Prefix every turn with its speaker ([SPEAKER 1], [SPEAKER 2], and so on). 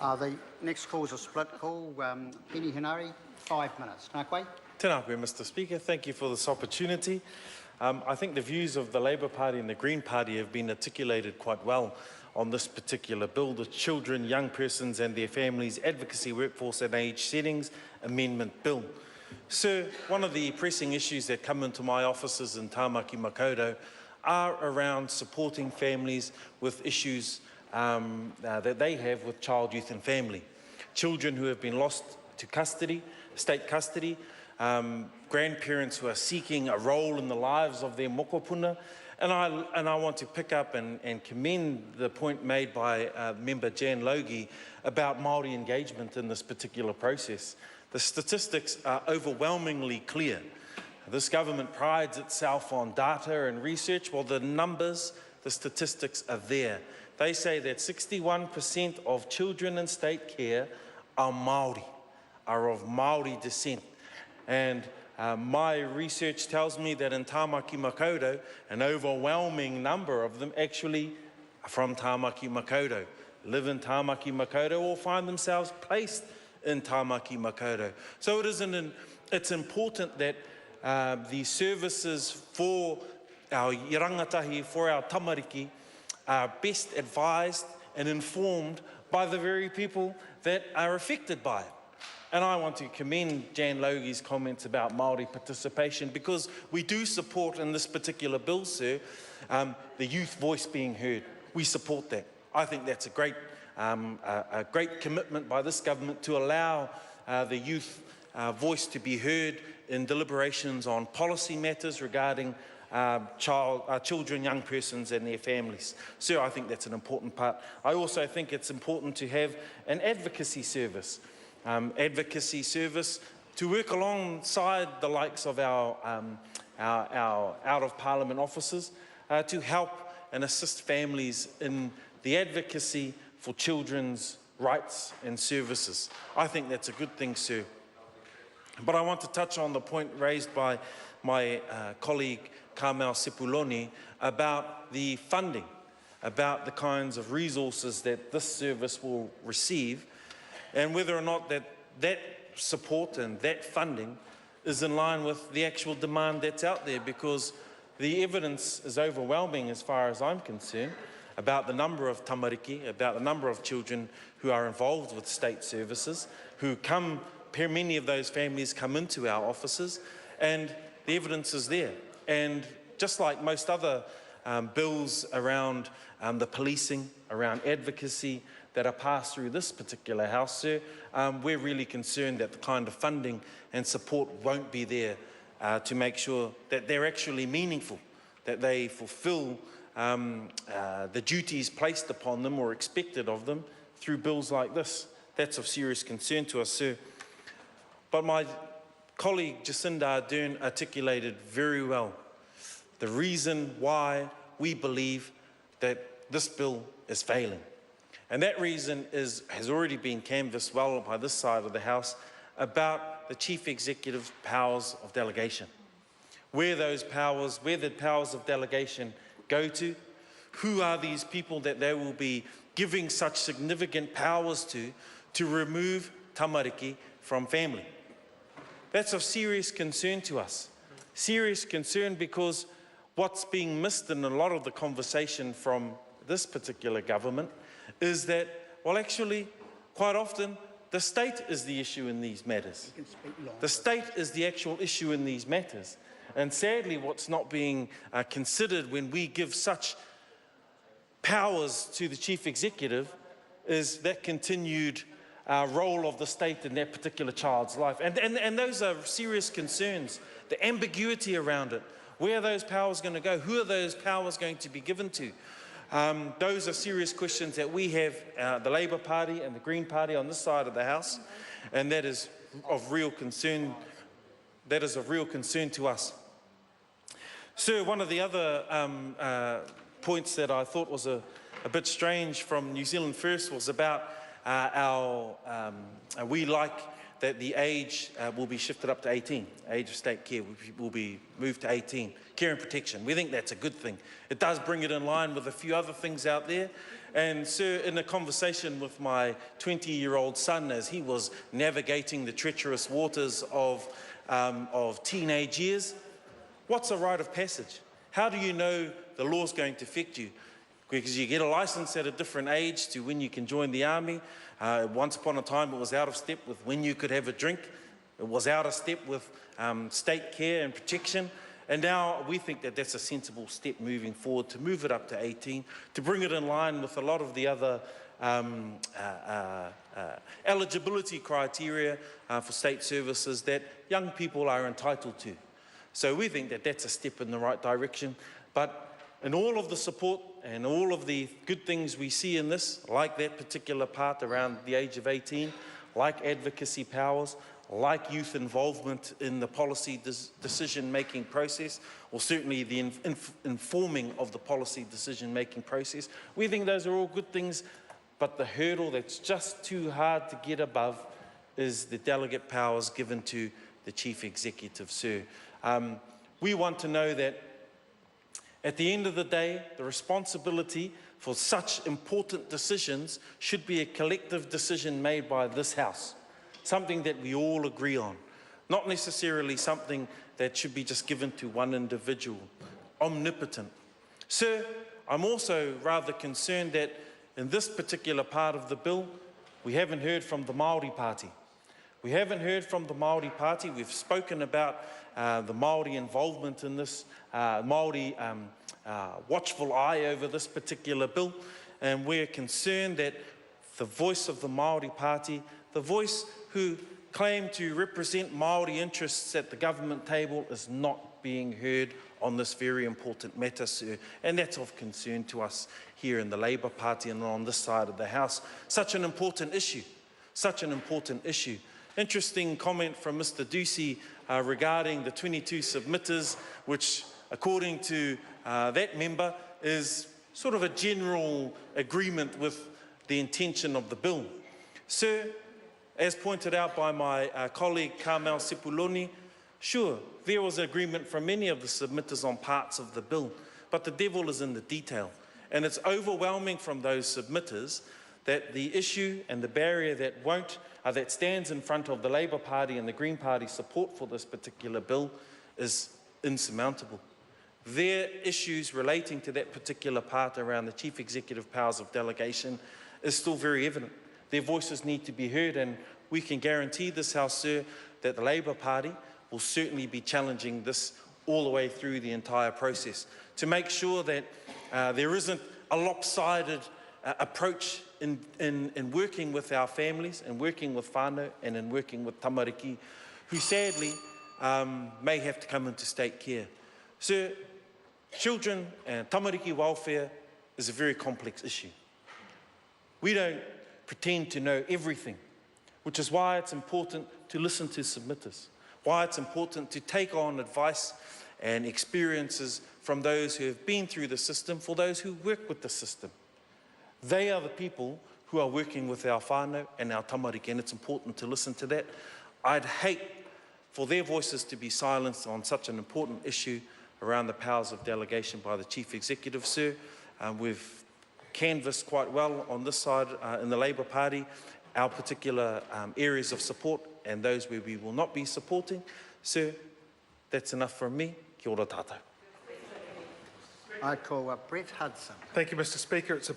[SPEAKER 1] The next call is a split call. Penny Hinari, 5 minutes. Nā koe?
[SPEAKER 2] Tēnā koe, Mr. Speaker. Thank you for this opportunity. I think the views of the Labour Party and the Green Party have been articulated quite well on this particular bill, the Children, Young Persons and Their Families Advocacy Workforce and Age Settings Amendment Bill. Sir, one of the pressing issues that come into my offices in Tāmaki Makaurau are around supporting families with issues that they have with child, youth and family. Children who have been lost to custody, state custody, grandparents who are seeking a role in the lives of their mokopuna. And I want to pick up and commend the point made by member Jan Logie about Māori engagement in this particular process. The statistics are overwhelmingly clear. This government prides itself on data and research. Well, the numbers, the statistics are there. They say that 61% of children in state care are Māori, are of Māori descent. And my research tells me that in Tāmaki Makaurau, an overwhelming number of them actually are from Tāmaki Makaurau, live in Tāmaki Makaurau or find themselves placed in Tāmaki Makaurau. So it's important that the services for our rangatahi, for our tamariki, are best advised and informed by the very people that are affected by it. And I want to commend Jan Logie's comments about Māori participation, because we do support in this particular bill, sir, the youth voice being heard. We support that. I think that's a great commitment by this government to allow the youth voice to be heard in deliberations on policy matters regarding children, young persons and their families. Sir, I think that's an important part. I also think it's important to have an advocacy service. To work alongside the likes of our out-of-parliament officers to help and assist families in the advocacy for children's rights and services. I think that's a good thing, sir. But I want to touch on the point raised by my colleague Carmel Sepuloni about the funding, about the kinds of resources that this service will receive, and whether or not that support and that funding is in line with the actual demand that's out there, because the evidence is overwhelming as far as I'm concerned about the number of tamariki, about the number of children who are involved with state services, many of those families come into our offices, and the evidence is there. And just like most other bills around the policing, around advocacy that are passed through this particular House, sir, we're really concerned that the kind of funding and support won't be there to make sure that they're actually meaningful, that they fulfil the duties placed upon them or expected of them through bills like this. That's of serious concern to us, sir. But my colleague Jacinda Ardern articulated very well the reason why we believe that this bill is failing. And that reason has already been canvassed well by this side of the House about the Chief Executive's powers of delegation. Where the powers of delegation go to, who are these people that they will be giving such significant powers to remove tamariki from family. That's of serious concern to us. Serious concern because what's being missed in a lot of the conversation from this particular government is that, well, actually, quite often, the state is the issue in these matters. The state is the actual issue in these matters. And sadly, what's not being considered when we give such powers to the Chief Executive is that continued role of the state in that particular child's life. And those are serious concerns. The ambiguity around it. Where are those powers going to go? Who are those powers going to be given to? Those are serious questions that we have, the Labour Party and the Green Party on this side of the House, and that is of real concern. That is of real concern to us. Sir, one of the other points that I thought was a bit strange from New Zealand First was about we like that the age will be shifted up to 18. Age of state care will be moved to 18. Care and protection, we think that's a good thing. It does bring it in line with a few other things out there. And sir, in a conversation with my 20-year-old son as he was navigating the treacherous waters of teenage years, what's a rite of passage? How do you know the law's going to affect you? Because you get a license at a different age to when you can join the army. Once upon a time it was out of step with when you could have a drink. It was out of step with state care and protection. And now we think that that's a sensible step moving forward to move it up to 18, to bring it in line with a lot of the other eligibility criteria for state services that young people are entitled to. So we think that that's a step in the right direction. But in all of the support and all of the good things we see in this, like that particular part around the age of 18, like advocacy powers, like youth involvement in the policy decision-making process, or certainly the informing of the policy decision-making process, we think those are all good things, but the hurdle that's just too hard to get above is the delegate powers given to the Chief Executive, sir. We want to know that at the end of the day, the responsibility for such important decisions should be a collective decision made by this House, something that we all agree on, not necessarily something that should be just given to one individual, omnipotent. Sir, I'm also rather concerned that in this particular part of the bill, we haven't heard from the Māori Party. We haven't heard from the Māori Party. We've spoken about the Māori involvement in this, Māori watchful eye over this particular bill, and we're concerned that the voice of the Māori Party, the voice who claim to represent Māori interests at the government table, is not being heard on this very important matter, sir, and that's of concern to us here in the Labour Party and on this side of the House. Such an important issue, such an important issue. Interesting comment from Mr. Ducey regarding the 22 submitters, which, according to that member, is sort of a general agreement with the intention of the bill. Sir, as pointed out by my colleague Carmel Sepuloni, sure, there was agreement from many of the submitters on parts of the bill, but the devil is in the detail. And it's overwhelming from those submitters that the issue and the barrier that stands in front of the Labour Party and the Green Party support for this particular bill is insurmountable. Their issues relating to that particular part around the Chief Executive powers of delegation is still very evident. Their voices need to be heard, and we can guarantee this House, sir, that the Labour Party will certainly be challenging this all the way through the entire process to make sure that there isn't a lopsided approach in working with our families and working with whānau and in working with tamariki who sadly may have to come into state care. Sir, children and tamariki welfare is a very complex issue. We don't pretend to know everything, which is why it's important to listen to submitters, why it's important to take on advice and experiences from those who have been through the system, for those who work with the system. They are the people who are working with our whānau and our tamariki, and it's important to listen to that. I'd hate for their voices to be silenced on such an important issue around the powers of delegation by the Chief Executive, sir. We've canvassed quite well on this side in the Labour Party our particular areas of support and those where we will not be supporting. Sir, that's enough from me. Kia ora tātou.
[SPEAKER 1] I call Brett Hudson.
[SPEAKER 3] Thank you, Mr. Speaker. It's